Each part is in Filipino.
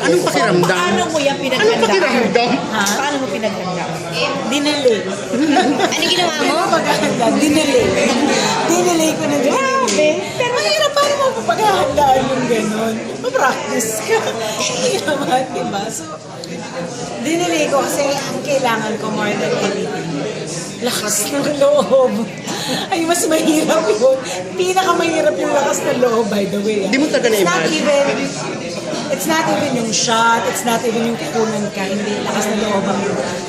Anong pakiramdam? Paano mo yan Anong pinaghandaan? pakiramdam? Ha? Paano mo pinaghandaan? Dinelay. Ano ginawa mo? Paghahanda, dinelay. Dinelay ko na dinelay. Pero mahirap, paano mo paghahandaan yung gano'n? Ma-practice ka. Hindi naman, diba? So, dinelay ko kasi ang kailangan ko more than anything. Lakas ng loob. Ay, mas mahirap yun. Pinakamahirap yung lakas ng loob, by the way. Hindi mo talaga na-imagine. It's not even yung shot, it's not even yung kukunan ka, hindi lakas ng loob ang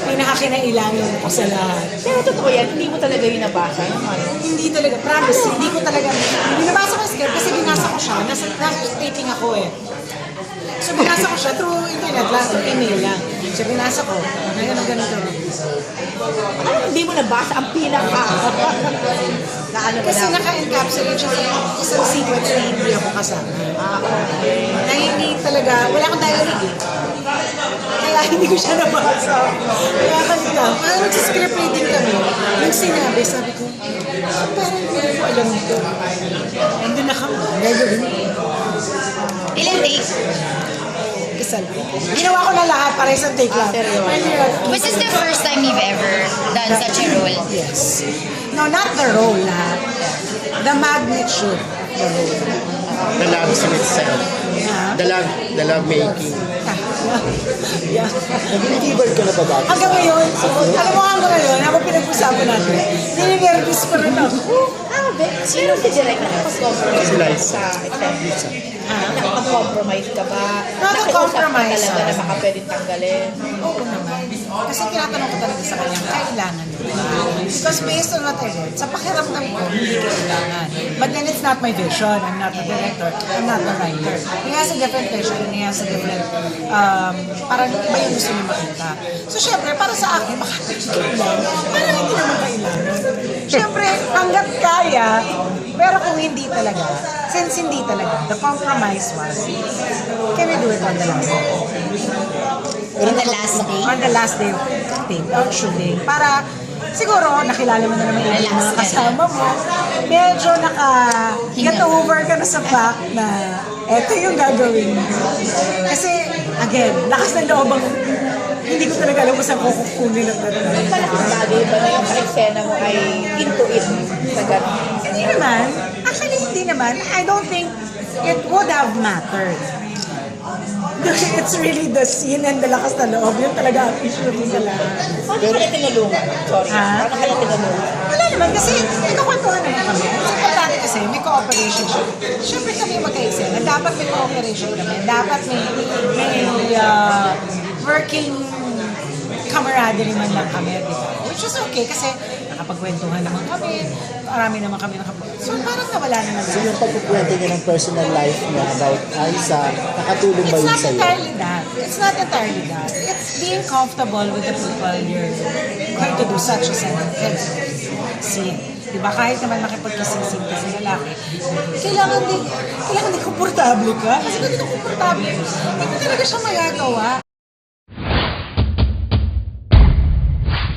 pinakakinailangan ko sa lahat. Pero totoo yan, hindi mo talaga yung nabasa naman. Hindi talaga, promise, hindi ko talaga, binabasa ko yung script kasi binasa ko siya, nasa taping ako eh. So binasa ko siya through internet lang, through email lang. So binasa ko, ngayon ang ganito. Ano hindi mo nabasa ang pinaka? Na ano ba Kasi na? naka-encapsulate siya sa isang sequence na hindi ako kasama. Na hindi talaga, wala akong dialogue eh. Kaya hindi ko siya nabasa. Kaya kanina, parang nag-script reading kami. Nung sinabi, sabi ko, parang hindi ko alam ito. Nandun na kami. Gagawin. Ilang take? Isa lang. Ginawa ko na lahat para isang take lang. Was this the first time you've ever done such a role? Yes. No, not the role, ha? The magnitude. The role. The love in itself. Ha? The love making. Yeah. Nag-intibal ka na ba dati? Hanggang ngayon, alam mo hanggang ngayon, habang pinag-usapan natin, nininervous pa rin ako. Sino si Direk na nakapag-compromise Si Liza. sa extent? Nakapag-compromise ka ba? Nakapag-compromise, Nakiusap ka talaga na baka pwedeng tanggalin? Oo naman. Kasi tinatanong ko talaga sa kanya, kailangan mo ba? Because based on what I read, sa pakiramdam ko, hindi kailangan. But then it's not my vision. I'm not the director. I'm not the writer. He has a different vision and he has a different, parang iba yung gusto niya makita. So syempre, para sa akin, baka kailangan. Parang hindi naman kailangan. Syempre, hanggat kaya, pero kung hindi talaga, since hindi talaga, the compromise was, can we do it on the last day? On the last day? On the last day of shooting. Para, siguro, nakilala mo na naman yung mga kasama mo. Medyo get over ka na sa fact na eto yung gagawin mo. Kasi, again, lakas ng loob ang hindi ko talaga alam kung saan ko kukunin ang talaga. Malaking bagay ba na yung eksena mo ay into it sa gano'n? Hindi naman. Actually, hindi naman. I don't think it would have mattered. It's really the scene and the lakas na loob. Yun talaga ang issue rin sa lahat. Paano kaya tinulungan? Sorry. Ha? Paano kaya tinulungan? Wala naman kasi nagkakwentuhan naman kami. Kasi importante kasi may cooperation siya. Siyempre kami magka-excel. Dapat may cooperation kami. Dapat may working camaraderie man lang kami, di ba? Which is okay kasi nakapagkwentuhan naman kami. Marami naman kami So parang nawala naman. So yung pagkukwento niya ng personal life niya about Aiza, nakatulong ba It's yun not sa'yo? entirely that. It's not entirely that. It's being comfortable with the people you're going to do such a scene. Diba? Kahit naman makipagkising-sing ka sa lalaki, kailangan din komportable ka. Kasi kung hindi ka komportable, hindi talaga siya magagawa.